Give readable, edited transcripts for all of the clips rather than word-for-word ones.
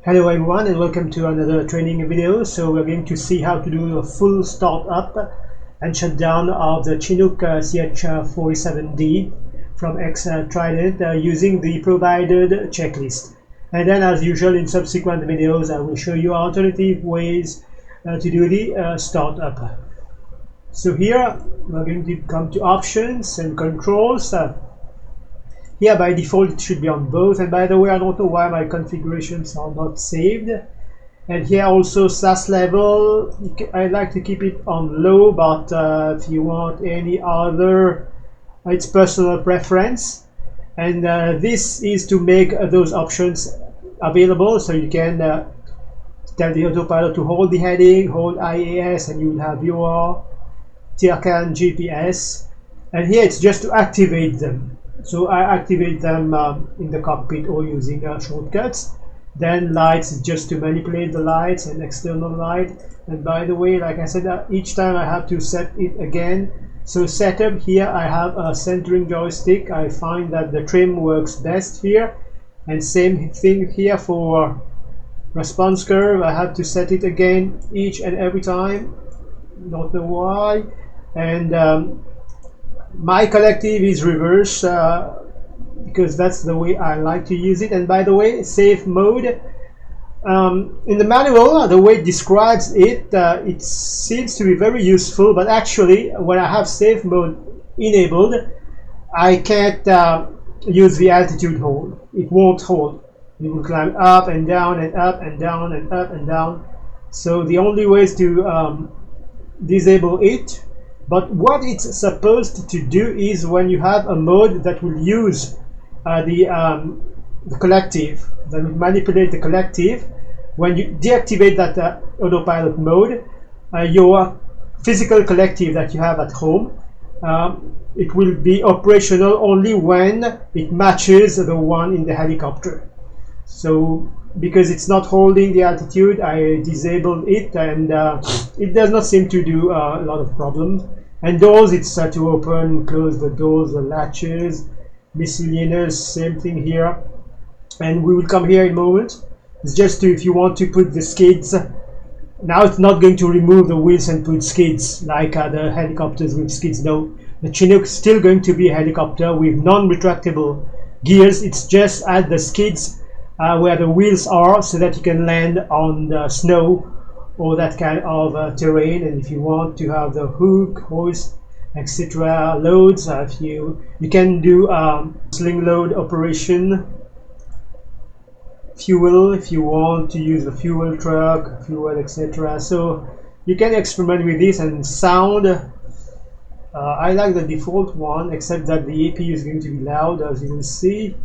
Hello everyone and welcome to another training video. So we're going to see how to do a full start up and shut down of the Chinook CH-47D from X-Trident using the provided checklist. And then as usual in subsequent videos I will show you alternative ways to do the start up. So here we're going to come to options and controls. Here by default it should be on both, and by the way I don't know why my configurations are not saved. And here also SAS level, I like to keep it on low, but if you want any other, it's personal preference. And this is to make those options available, so you can tell the autopilot to hold the heading, hold IAS, and you will have your TRCAN GPS. And here it's just to activate them. So I activate them in the cockpit or using shortcuts. Then lights is just to manipulate the lights and external light. And by the way, like I said, each time I have to set it again. So setup, here I have a centering joystick. I find that the trim works best here. And same thing here for response curve. I have to set it again each and every time. Don't know why. And my collective is reverse because that's the way I like to use it. And by the way, safe mode, in the manual, the way it describes it, it seems to be very useful, but actually when I have safe mode enabled, I can't use the altitude hold. It won't hold. It will climb up and down and up and down and up and down. So the only way is to disable it. But what it's supposed to do is when you have a mode that will use the collective, that will manipulate the collective, when you deactivate that autopilot mode, your physical collective that you have at home, it will be operational only when it matches the one in the helicopter. So because it's not holding the altitude, I disabled it, and it does not seem to do a lot of problems. And doors, it's to open and close the doors, the latches, miscellaneous, same thing here. And we will come here in a moment. It's just to, if you want to put the skids, now it's not going to remove the wheels and put skids like the helicopters with skids. No, the Chinook is still going to be a helicopter with non-retractable gears. It's just at the skids where the wheels are, so that you can land on the snow or that kind of terrain. And if you want to have the hook, hoist, etc. loads, if you can do sling load operation, fuel if you want to use a fuel truck, fuel, etc. So you can experiment with this. And sound, I like the default one, except that the APU is going to be loud, as you can see.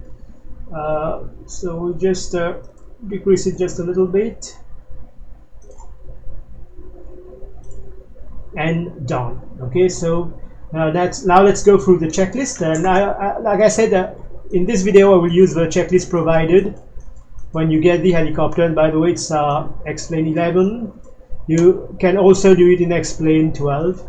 So we'll just decrease it just a little bit. And done. Okay, so now let's go through the checklist. And like I said, in this video I will use the checklist provided when you get the helicopter. And by the way, it's Explain 11. You can also do it in Explain 12.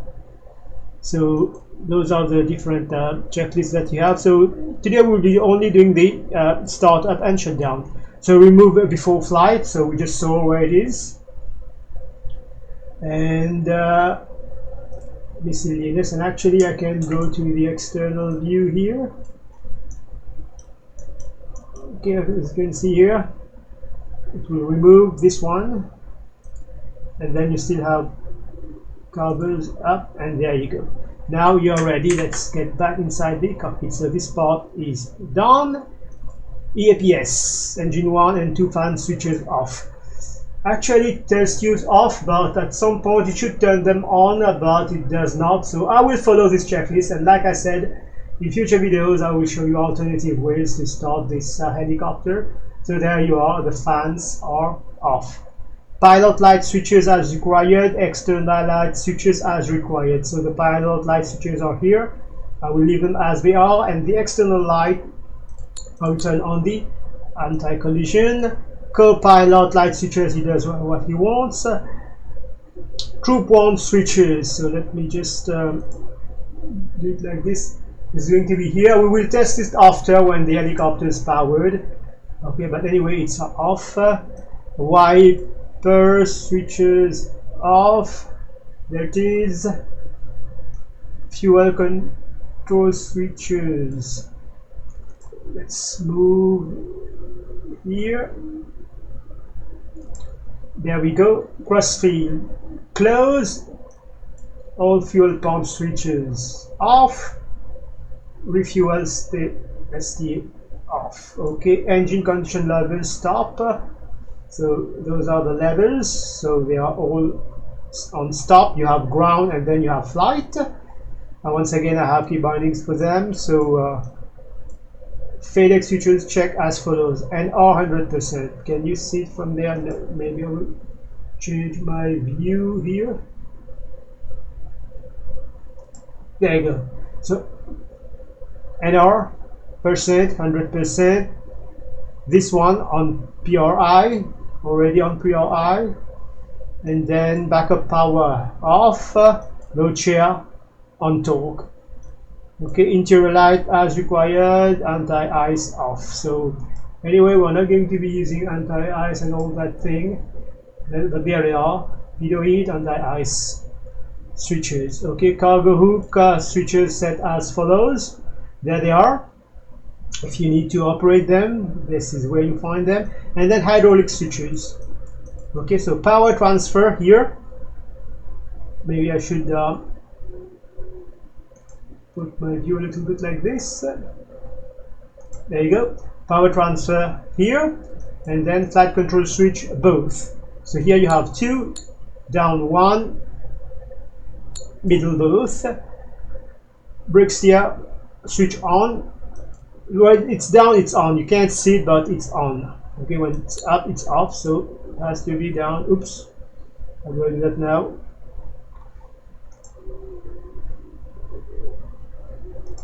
So those are the different checklists that you have. So today we'll be only doing the start up and shut down. So remove before flight, so we just saw where it is. And miscellaneous, and actually I can go to the external view here. Okay, as you can see here, it will remove this one, and then you still have covers up, and there you go. Now you're ready. Let's get back inside the cockpit. So this part is done. EAPS, engine 1 and 2 fan switches off. Actually it tells you off, but at some point you should turn them on, but it does not. So I will follow this checklist, and like I said, in future videos I will show you alternative ways to start this helicopter. So there you are, the fans are off. Pilot light switches as required, external light switches as required. So the pilot light switches are here. I will leave them as they are, and the external light, I will turn on the anti-collision. Co-pilot light switches, he does what he wants. Troop 1 switches, so let me just do it like this. It's going to be here. We will test it after when the helicopter is powered. Okay, but anyway, it's off. wiper switches off. There it is. Fuel control switches. Let's move here. There we go. Crossfield closed. All fuel pump switches off. Refuel ST off. Okay, engine condition level stop. So those are the levels. So they are all on stop. You have ground and then you have flight. And once again, I have key bindings for them. So FedEx switches check as follows. NR 100%. Can you see it from there? No, maybe I will change my view here. There you go. So NR percent, 100%. This one on PRI, already on PRI. And then backup power off, load share on torque. Okay, interior light as required, anti-ice off. So anyway, we're not going to be using anti-ice and all that thing, but there they are. Video heat, anti-ice switches. Okay, cargo hook switches set as follows. There they are. If you need to operate them, this is where you find them. And then hydraulic switches. Okay, so power transfer here. Maybe I should put my view a little bit like this. There you go. Power transfer here, and then flight control switch both. So here you have two, down one, middle both. Brake steer switch on. When it's down, it's on. You can't see it, but it's on. Okay, when it's up, it's off. So it has to be down. Oops. How do I do that now?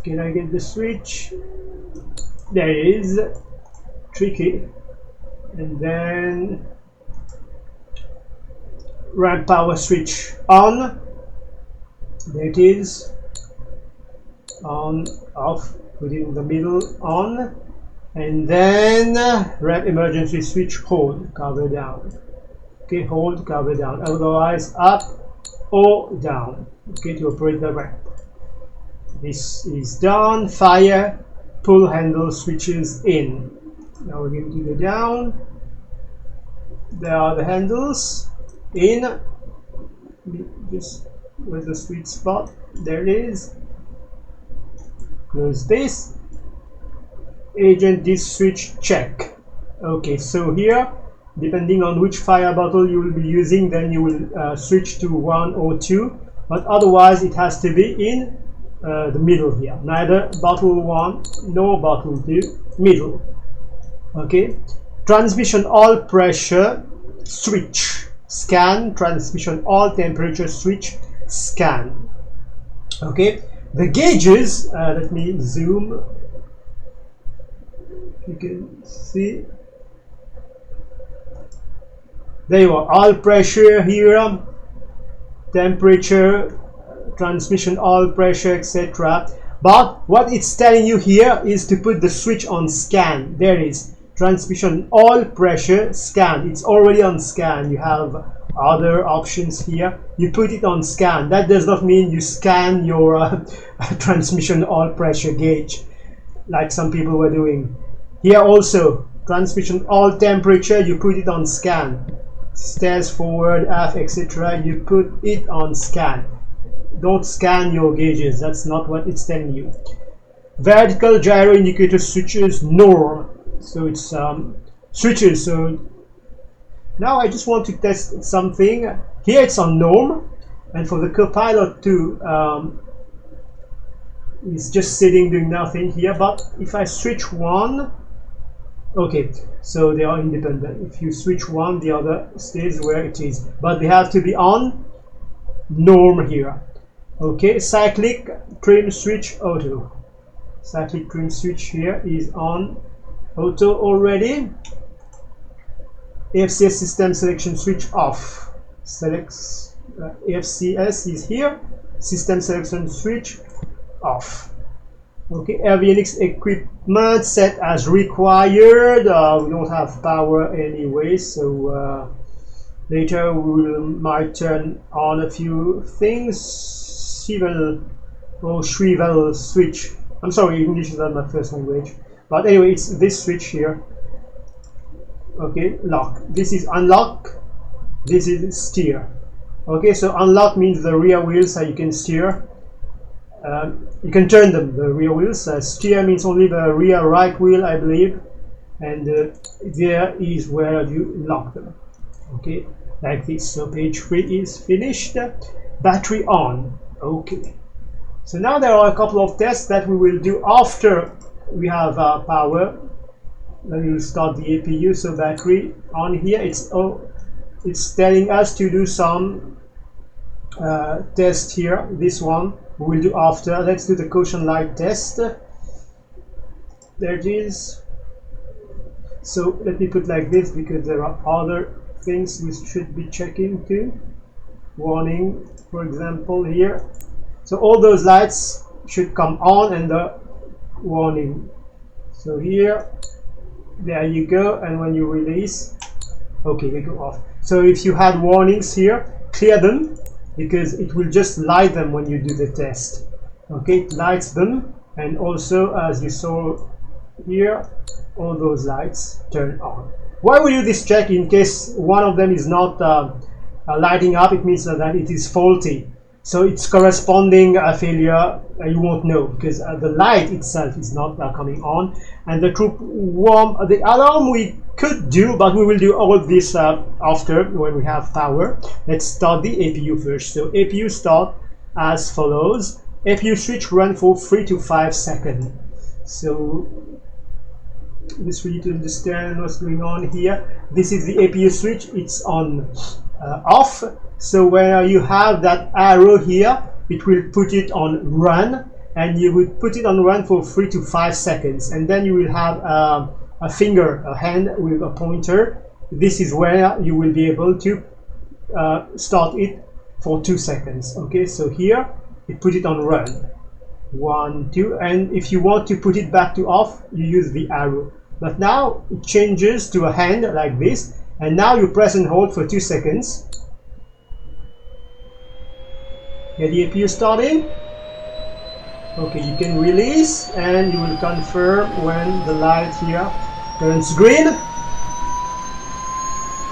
Can I get the switch? There it is. Tricky. And then ramp power switch on. There it is. On, off, put it in the middle, on. And then ramp emergency switch, hold, cover down. Okay, hold, cover down. Otherwise, up or down. Okay, to operate the ramp. This is done. Fire pull handle switches in. Now we're going to go down. There are the handles in. Just where's the sweet spot? There it is. Close this. Agent disk switch check. Okay, so here, depending on which fire bottle you will be using, then you will switch to 1 or 2. But otherwise, it has to be in the middle here. Neither bottle 1 nor bottle 2, middle. Okay. Transmission oil pressure switch scan. Transmission oil temperature switch scan. Okay. The gauges. Let me zoom. You can see. There you are. Oil pressure here. Temperature. Transmission oil pressure, etc. But what it's telling you here is to put the switch on scan. There is transmission oil pressure scan. It's already on scan. You have other options here. You put it on scan. That does not mean you scan your transmission oil pressure gauge like some people were doing. Here also, transmission oil temperature, you put it on scan. Stairs forward, aft, etc. You put it on scan. Don't scan your gauges, that's not what it's telling you. Vertical gyro indicator switches norm. So it's switches. So now I just want to test something. Here it's on norm, and for the copilot too, it's just sitting doing nothing here. But if I switch one, okay, so they are independent. If you switch one, the other stays where it is, but they have to be on norm here. Okay, cyclic trim switch auto. Cyclic trim switch here is on auto already. AFCS system selection switch off. Selects AFCS is here. System selection switch off. Okay, avionics equipment set as required. We don't have power anyway, so later we might turn on a few things. Shrivel switch. I'm sorry, English is not my first language. But anyway, it's this switch here. Okay, lock. This is unlock. This is steer. Okay, so unlock means the rear wheels you can steer. You can turn them, the rear wheels. Steer means only the rear right wheel, I believe. And there is where you lock them. Okay, like this. So page 3 is finished. Battery on. Okay. So now there are a couple of tests that we will do after we have power. Then we will start the APU. So battery on here. It's telling us to do some test here. This one we will do after. Let's do the caution light test. There it is. So let me put like this because there are other things we should be checking too. Warning, for example, here. So all those lights should come on and the warning. So here, there you go, and when you release, okay, they go off. So if you had warnings here, clear them because it will just light them when you do the test. Okay, it lights them, and also as you saw here, all those lights turn on. Why we do this check? In case one of them is not lighting up, it means that it is faulty. So it's corresponding failure, you won't know because the light itself is not coming on. And the the alarm we could do, but we will do all this after when we have power. Let's start the APU first. So APU start as follows. APU switch run for 3 to 5 seconds. So this for you to understand what's going on here. This is the APU switch. It's on off. So where you have that arrow here, it will put it on run, and you would put it on run for 3 to 5 seconds, and then you will have a hand with a pointer. This is where you will be able to start it for 2 seconds. Okay, so here it put it on run. 1, 2, and if you want to put it back to off, you use the arrow. But now it changes to a hand like this, and now you press and hold for 2 seconds. Get the APU starting. Okay, you can release and you will confirm when the light here turns green.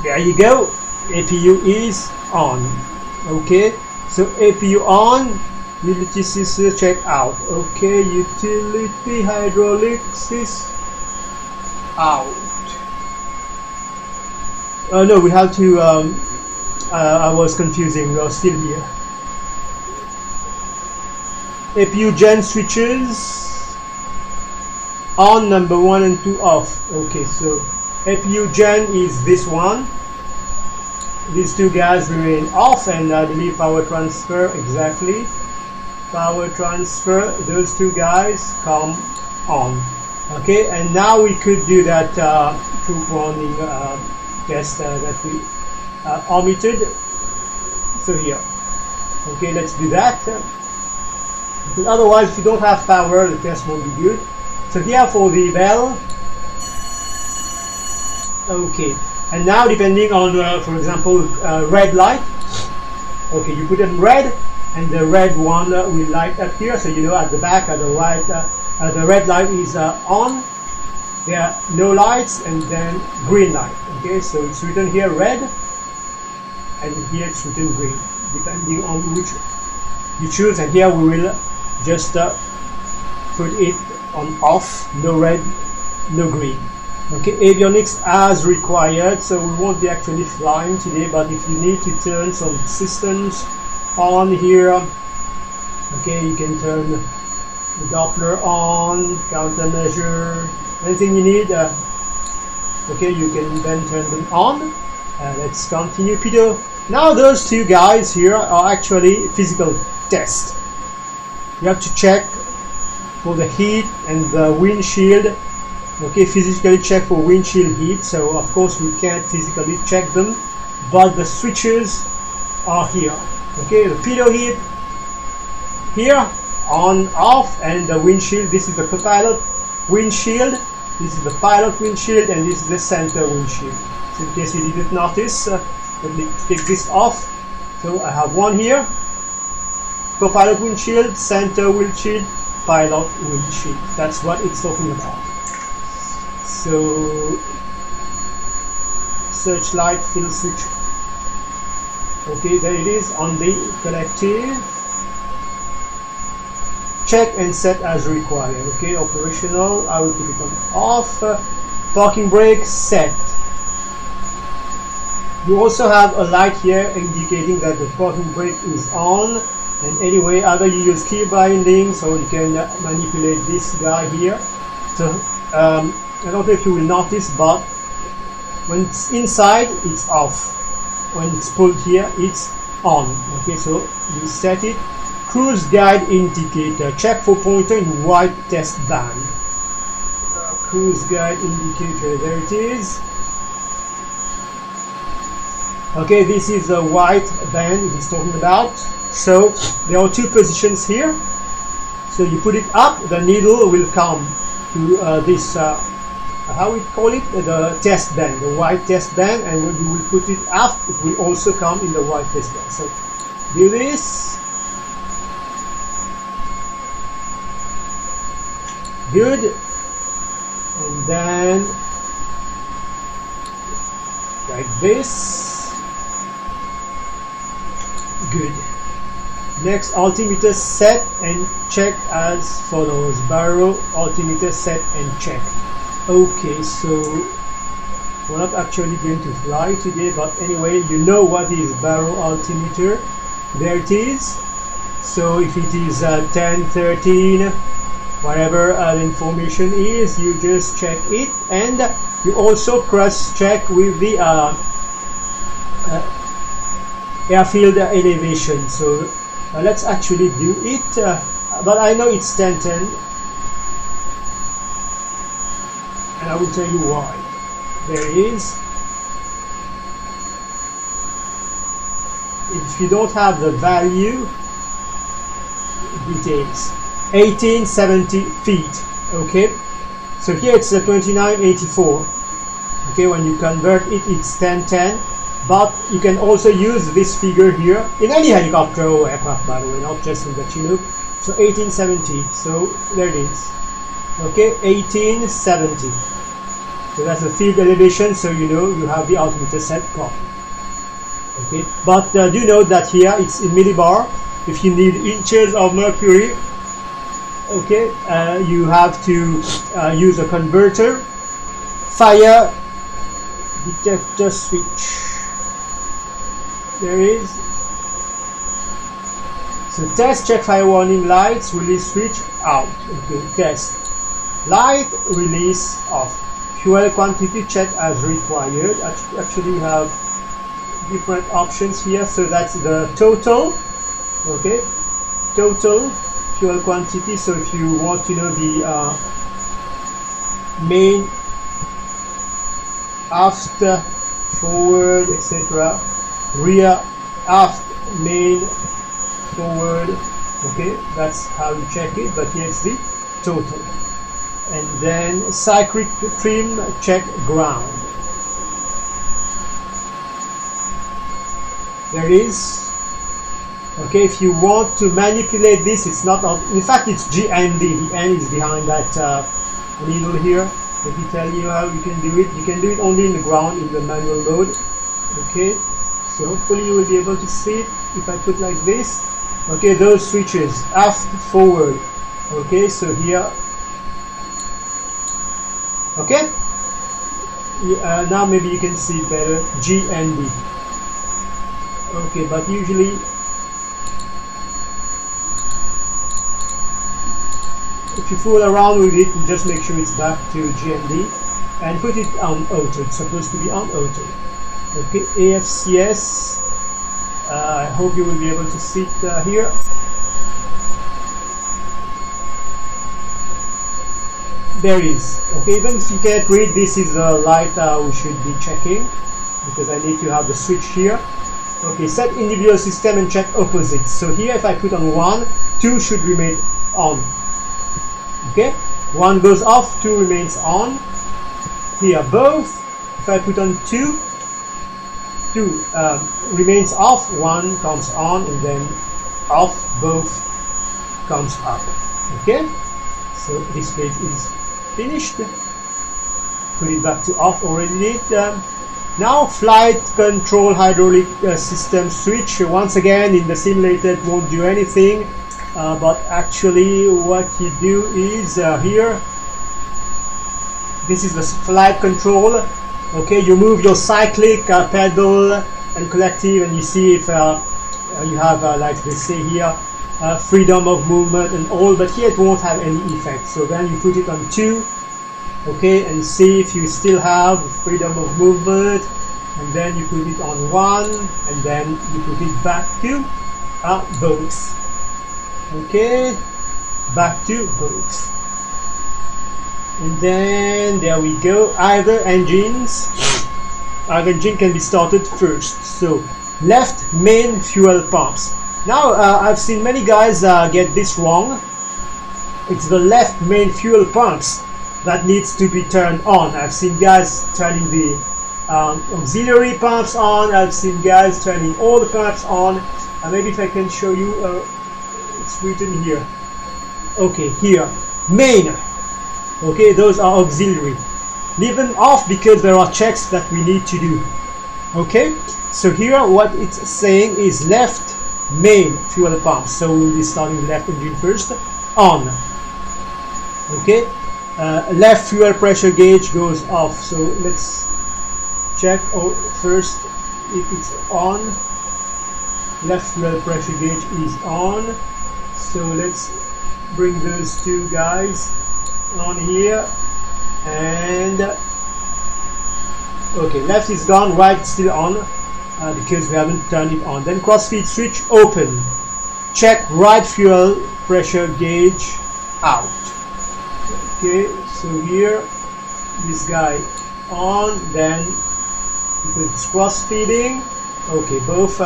There you go. APU is on. Okay, so APU on. Utility system check out. Okay, utility hydraulics is out. No, we have to. I was confusing. We are still here. APU gen switches on, number 1 and 2 off. Okay, so APU gen is this one. These two guys remain off, and I believe power transfer, exactly. Power transfer, those two guys come on. Okay, and now we could do that troop warning test that we omitted. So here. Okay, let's do that. Because otherwise, if you don't have power, the test won't be good. So here for the bell. Okay, and now depending on, for example, red light. Okay, you put in red, and the red one will light up here. So you know at the back, at the right, the red light is on. There are no lights, and then green light. Okay, so it's written here red, and here it's written green, depending on which you choose. And here we will just put it on off, no red, no green. Okay, avionics as required, so we won't be actually flying today, but if you need to turn some systems on here, okay, you can turn the Doppler on, countermeasure, anything you need, okay, you can then turn them on. Let's continue, Peter. Now those two guys here are actually physical tests. You have to check for the heat and the windshield. Okay, physically check for windshield heat. So of course we can't physically check them, but the switches are here. Okay, the pitot heat here, on off, and the windshield, this is the co-pilot windshield, this is the pilot windshield, and this is the center windshield. So in case you didn't notice, let me take this off. So I have one here, co-pilot windshield, center windshield, pilot windshield. That's what it's talking about. So searchlight fill switch. Okay, there it is on the collective. Check and set as required. Okay, operational. I will put it on off. Parking brake set. You also have a light here indicating that the parking brake is on. And anyway, either you use key bindings or you can manipulate this guy here. So I don't know if you will notice, but when it's inside, it's off. When it's pulled here, it's on. Okay, so you set it. Cruise guide indicator. Check for pointer in white test band. Cruise guide indicator. There it is. Okay, this is the white band he's talking about. So there are two positions here. So you put it up, the needle will come to this, how we call it, the test band, the white test band, and when you will put it up, it will also come in the white test band. So do this. Good. And then like this. Good. Next, altimeter set and check as follows. Barrow altimeter set and check. Okay, so we're not actually going to fly today, but anyway, you know what is barrow altimeter. There it is. So if it is 10, 13, whatever the information is, you just check it, and you also cross check with the airfield elevation. So let's actually do it, but I know it's 1010, and I will tell you why. There it is. If you don't have the value, details 1870 feet. Okay, so here it's 2984. Okay, when you convert it, it's 1010. But you can also use this figure here in any helicopter or aircraft, by the way, not just in the Chinook. So 1870. So there it is. Okay, 1870. So that's the field elevation. So you know you have the altimeter set properly. Okay, but do note that here it's in millibar. If you need inches of mercury, okay, you have to use a converter. Fire detector switch. There is. So test, check fire warning lights, release switch out. Okay, test. Light, release off. Fuel quantity, check as required. Actually, we have different options here. So that's the total. Okay, total fuel quantity. So if you want to know the main, aft, forward, etc., rear, aft, main, forward. Okay, that's how you check it, but here's the total. And then cyclic trim, check ground. There it is. Okay, if you want to manipulate this, it's not on, in fact it's GND, the N is behind that needle here. Let me tell you how you can do it. You can do it only in the ground, in the manual mode. Okay, so hopefully you will be able to see it if I put like this. Okay, those switches, aft, forward. Okay, so here. Okay, now maybe you can see it better. G and D. Okay, but usually if you fool around with it, just make sure it's back to GMD and put it on auto. It's supposed to be on auto. Okay, AFCS. I hope you will be able to see it here. There is. Okay, even if you can't read, this is the light we should be checking because I need to have the switch here. Okay, set individual system and check opposites. So here if I put on 1, 2 should remain on. Okay, one goes off, two remains on. Here both, if I put on two remains off, one comes on, and then off, both comes up. Okay, so this page is finished. Put it back to off, already did. Now flight control hydraulic system switch. Once again, in the simulator it won't do anything, but actually what you do is here, this is the flight control. Okay, you move your cyclic, pedal and collective, and you see if you have like they say here, freedom of movement and all, but here it won't have any effect. So then you put it on 2, okay, and see if you still have freedom of movement, and then you put it on 1, and then you put it back to both. Okay, back to both. And then there we go. Either engine can be started first. So left main fuel pumps. Now I've seen many guys get this wrong. It's the left main fuel pumps that needs to be turned on. I've seen guys turning the auxiliary pumps on. I've seen guys turning all the pumps on. Maybe if I can show you, it's written here. Okay, here, main. Okay, those are auxiliary. Leave them off because there are checks that we need to do. Okay, so here what it's saying is left main fuel pump. So we'll be starting the left engine first. On. Okay, left fuel pressure gauge goes off. So let's check first if it's on. Left fuel pressure gauge is on. So let's bring those two guys on here, and okay, left is gone, right still on because we haven't turned it on. Then crossfeed switch open, check right fuel pressure gauge out. Okay, so here this guy on, then because it's cross feeding, okay, both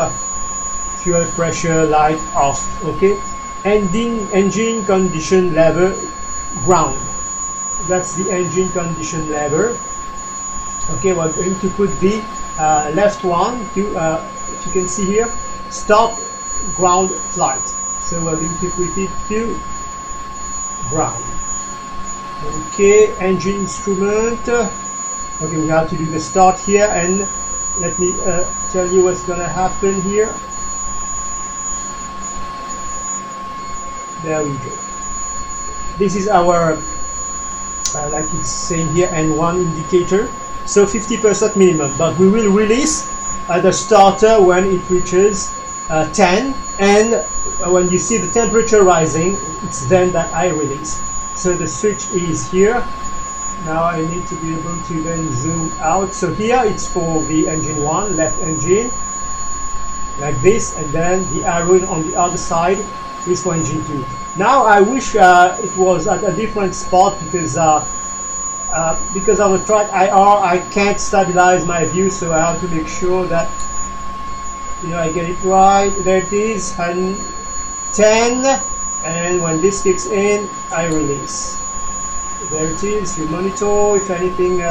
fuel pressure light off. Okay, engine condition lever ground. That's the engine condition lever. Okay, we're going to put the left one to, if you can see here, stop ground flight. So we're going to put it to ground. Okay, engine instrument. Okay, we have to do the start here, and let me tell you what's gonna happen here. There we go. This is our like it's saying here, N1 indicator. So 50% minimum, but we will release the starter when it reaches 10, and when you see the temperature rising, it's then that I release. So the switch is here. Now I need to be able to then zoom out. So here it's for the engine 1, left engine, like this, and then the arrow on the other side is for engine 2. Now I wish it was at a different spot because of the track IR, I can't stabilize my view, so I have to make sure that I get it right. There it is, and 10, and when this kicks in, I release. There it is. You monitor if anything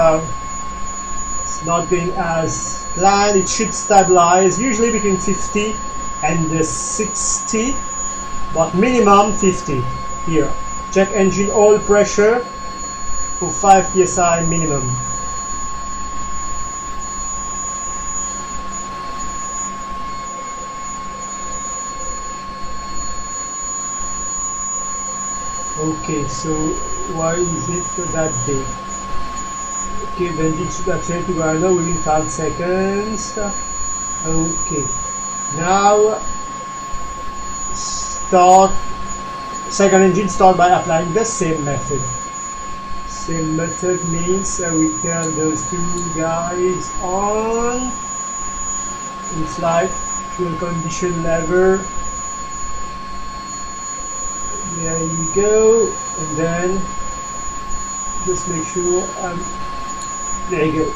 it's not going as planned. It should stabilize usually between 50 and 60. But minimum 50 here. Check engine oil pressure for 5 psi minimum. Okay, so why is it that big? Okay, the engine should actually to go now within 5 seconds. Okay, now start second engine start by applying the same method. Same method means we turn those two guys on. It's like fuel condition lever. There you go, and then just make sure there you go.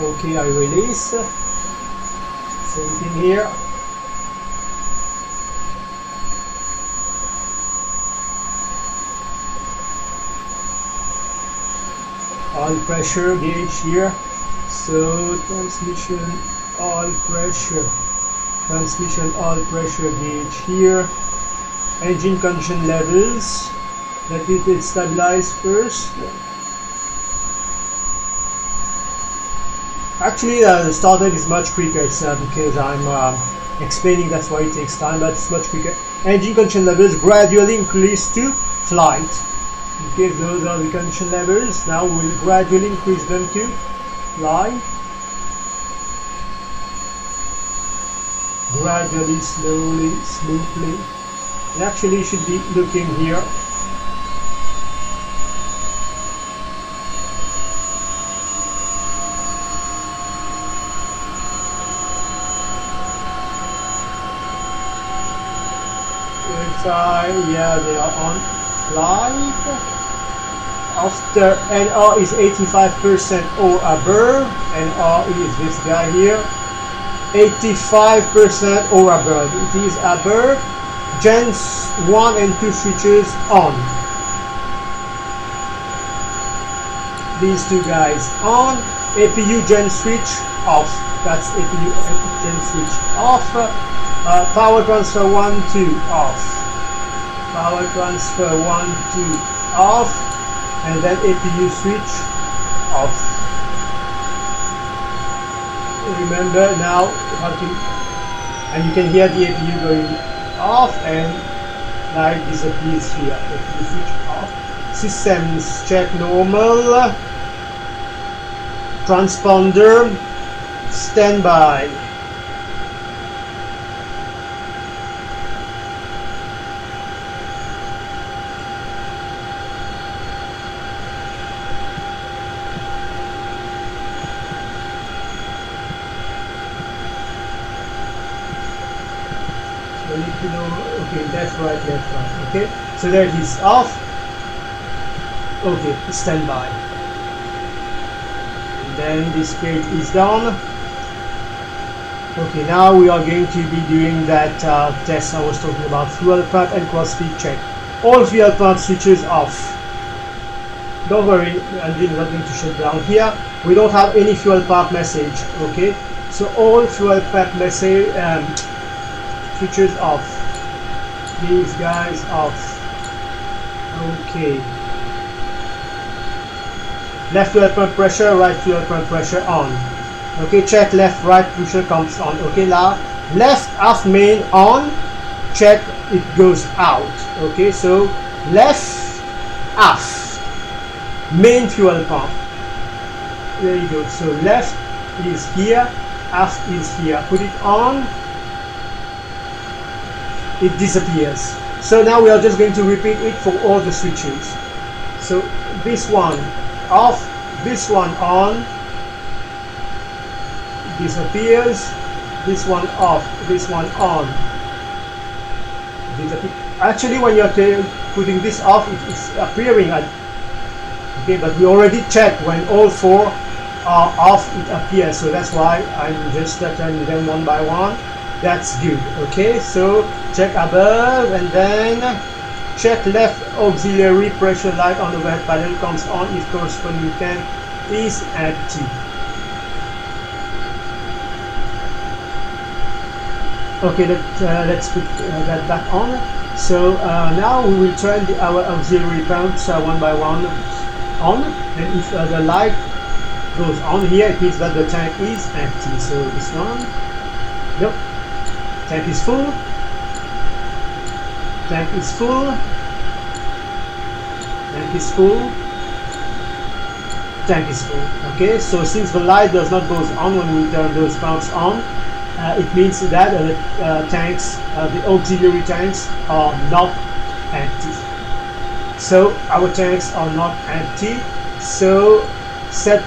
Okay, I release. Same thing here. Oil pressure gauge here. So transmission oil pressure gauge here. Engine condition levels. Let it stabilize first. Actually, the startup is much quicker. It's because I'm explaining, that's why it takes time, but it's much quicker. Engine condition levels gradually increase to flight. Okay, those are the condition levels. Now we'll gradually increase them to flight. Gradually, slowly, smoothly. And actually you should be looking here. Inside, yeah, they are on flight. After NR is 85% or above, NR is this guy here, 85% or above. It is above. Gens 1 and 2 switches on. These two guys on. APU gen switch off. That's APU gen switch off. Power transfer 1, 2 off. Power transfer 1, 2 off. And then APU switch off. Remember now how to, and you can hear the APU going off and light disappears here. APU switch off. Systems check normal. Transponder standby. Okay, left, right, okay, so there it is off. Okay, standby. And then this page is done. Okay, now we are going to be doing that test I was talking about, fuel pump and cross feed check. All fuel pump switches off. Don't worry, the engine is not going to shut down here. We don't have any fuel pump message, okay, so all fuel pump message switches off. These guys off. Okay. Left fuel pump pressure, right fuel pump pressure on. Okay, check left, right pressure comes on. Okay, now left aft main on. Check it goes out. Okay, so left aft main fuel pump. There you go. So left is here, aft is here. Put it on. It disappears. So now we are just going to repeat it for all the switches. So this one off, this one on, disappears, this one off, this one on, disappears. Actually, when you're putting this off, it is appearing at, okay, but we already checked when all four are off, it appears. So that's why I'm just turning them one by one. That's good. Okay, so check above and then check left auxiliary pressure light on the overhead panel comes on if corresponding tank is empty. Okay, let's put that back on. So now we will turn our auxiliary pumps one by one on, and if the light goes on here, it means that the tank is empty. So this one, yep. Tank is full. Tank is full. Tank is full. Tank is full. Okay, so since the light does not go on when we turn those pumps on, it means that the tanks, the auxiliary tanks, are not empty. So our tanks are not empty. So set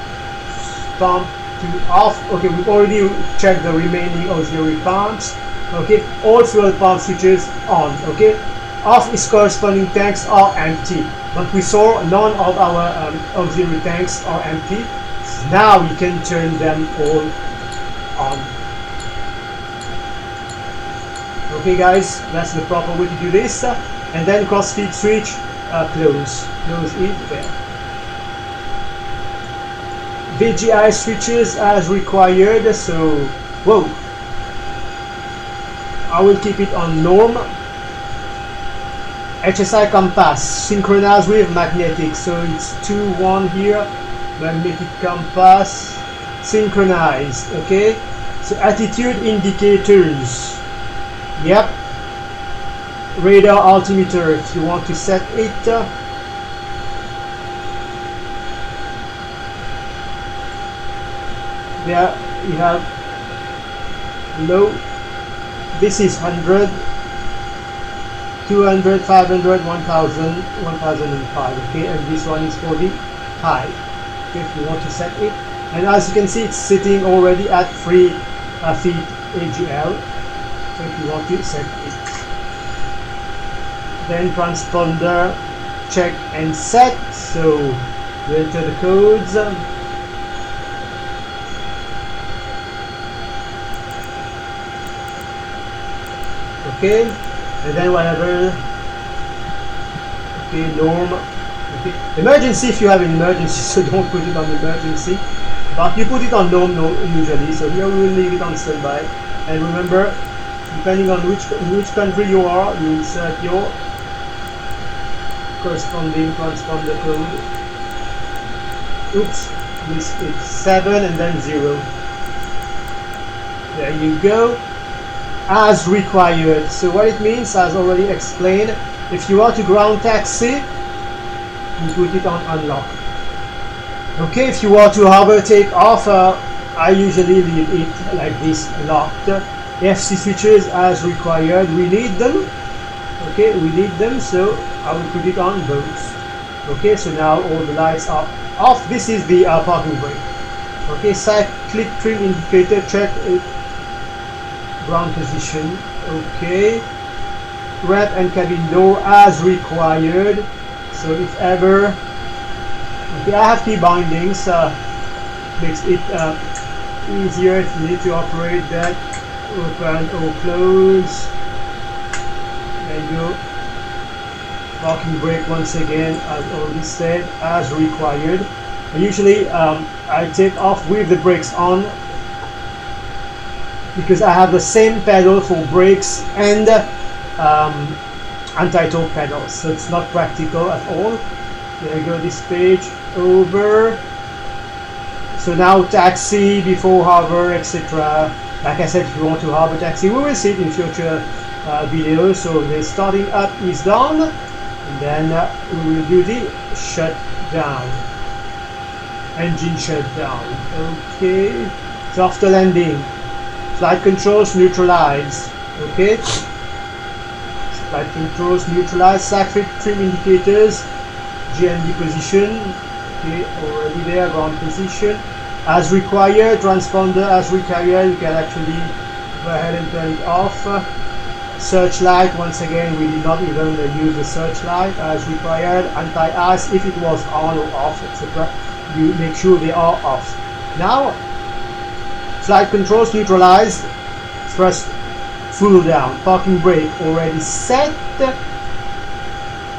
pump to off. Okay, we've already checked the remaining auxiliary pumps. Okay, all fuel pump switches on. Okay, off is corresponding tanks are empty, but we saw none of our auxiliary tanks are empty. Now we can turn them all on. Okay guys, that's the proper way to do this. And then cross-feed switch, close it there. VGI switches as required, so whoa, I will keep it on norm. HSI compass synchronized with magnetic, so it's 2-1 here. Magnetic compass synchronized. Okay, so attitude indicators, yep. Radar altimeter if you want to set it. There you have low. This is 100, 200, 500, 1000, 1005. Okay, and this one is for the high. Okay, if you want to set it, and as you can see, it's sitting already at 3 feet AGL. So if you want to set it, then transponder check and set. So you enter the codes. Okay, and then whatever. Okay, norm. Okay, emergency if you have an emergency, so don't put it on emergency, but you put it on norm usually. So here we will leave it on standby. And remember, depending on which country you are, you insert your corresponding transponder code. Oops, missed it. 7 and then 0. There you go. As required. So what it means, as already explained, if you are to ground taxi, you put it on unlock. Okay, if you are to hover take off, I usually leave it like this, locked. FC switches as required, we need them. Okay, we need them, so I will put it on both. Okay, so now all the lights are off. This is the parking brake. Okay, cyclic trim indicator, check it. Ground position. Okay, ramp and cabin door as required. So if ever, okay, I have key bindings, makes it easier if you need to operate that. Open or close. There you go. Parking brake once again, as already said, as required. And usually I take off with the brakes on, because I have the same pedal for brakes and anti-torque pedals, so it's not practical at all. There you go, this page over. So now taxi, before hover, etc. Like I said, if you want to hover taxi, we will see it in future videos. So the starting up is done, and then we will do the shutdown, engine shutdown. Okay, so after landing, flight controls neutralized. Okay, flight controls neutralized. Cyclic trim indicators, GND position. Okay, already there. Ground position as required. Transponder as required. You can actually go ahead and turn it off. Searchlight, once again, we did not even use the searchlight as required. Anti-ice, if it was on or off, etc. You make sure they are off. Now, flight controls neutralized. Thrust full down. Parking brake already set.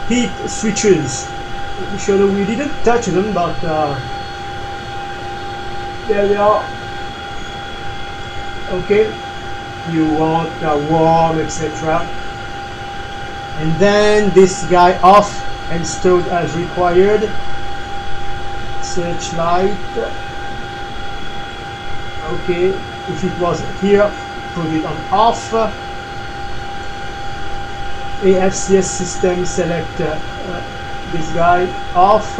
Heat switches. Sure, we didn't touch them, but there they are. Okay, you want warm, etc. And then this guy off and stowed as required. Searchlight. Okay, if it was here, put it on off. AFCS system selector, this guy off.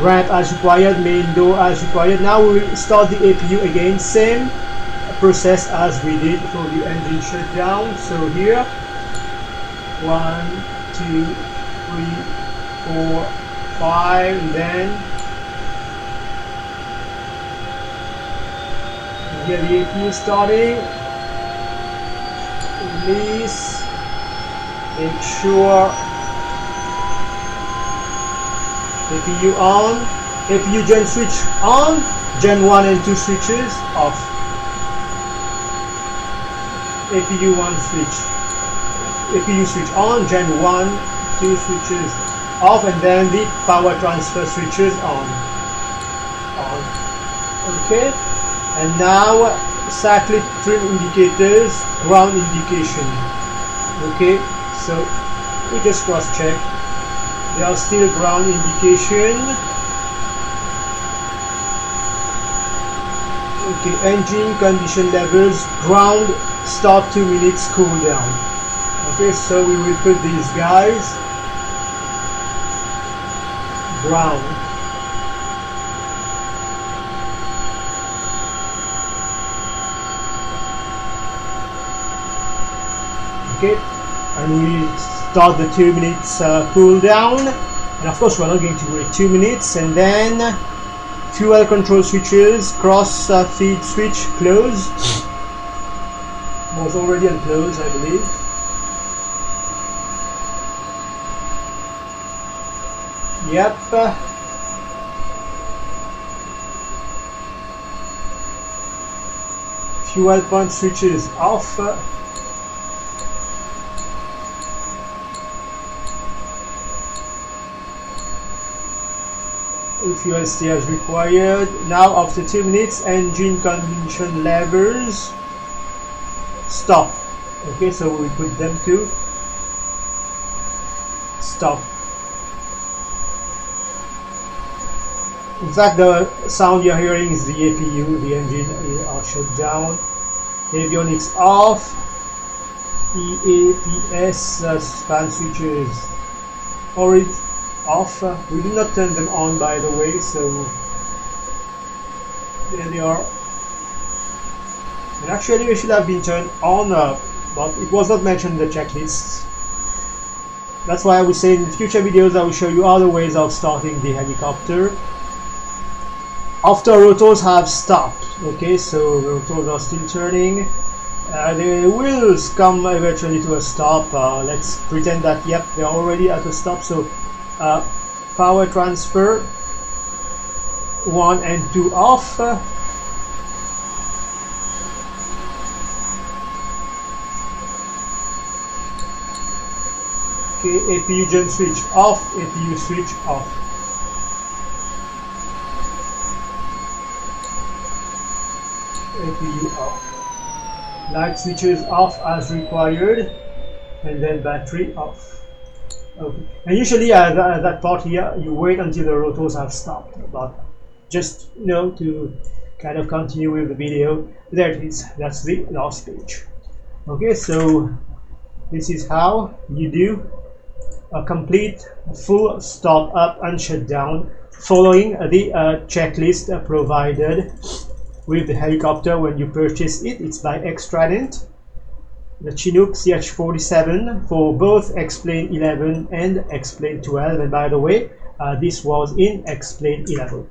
Ramp as required, main door as required. Now we will start the APU again, same process as we did for the engine shutdown. So here, 1, 2, 3, 4, 5, and then get the APU starting. Release. Make sure APU on. APU gen switch on. Gen 1 and 2 switches off. APU 1 switch APU switch on, Gen 1, 2 switches off, and then the power transfer switches on. Okay, and now cyclic trim indicators, ground indication. Okay, so we just cross check. They are still ground indication. Okay, engine condition levels, ground, start 2 minutes, cool down. Okay, so we will put these guys ground. Okay, and we start the 2 minutes cool down, and of course we're not going to wait 2 minutes. And then fuel control switches, cross feed switch close, was already on close, I believe. Yep. Fuel pump switches off. Fuel stay as required. Now after 2 minutes, engine condition levels stop. Okay, so we put them to stop. In fact, the sound you're hearing is the APU, the engine are shut down. Avionics off. EAPS fan switches already off. We did not turn them on, by the way, so there they are. And actually they should have been turned on, but it was not mentioned in the checklist. That's why I would say in future videos I will show you other ways of starting the helicopter after rotors have stopped. Okay, so the rotors are still turning. They will come eventually to a stop. Let's pretend that, yep, they're already at a stop. So power transfer 1 and 2 off. Okay, APU gen switch off, APU switch off. APU off. Light switches off as required, and then battery off. Okay, and usually at that part here, you wait until the rotors have stopped, but just to kind of continue with the video. There it is. That's the last page. Okay, so this is how you do a complete full start up and shut down following the checklist provided with the helicopter when you purchase it. It's by X-Trident, the Chinook CH-47 for both X-Plane 11 and X-Plane 12, and by the way, this was in X-Plane 11.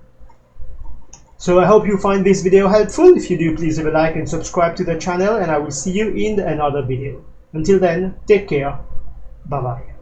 So I hope you find this video helpful. If you do, please leave a like and subscribe to the channel, and I will see you in another video. Until then, take care. Bye bye.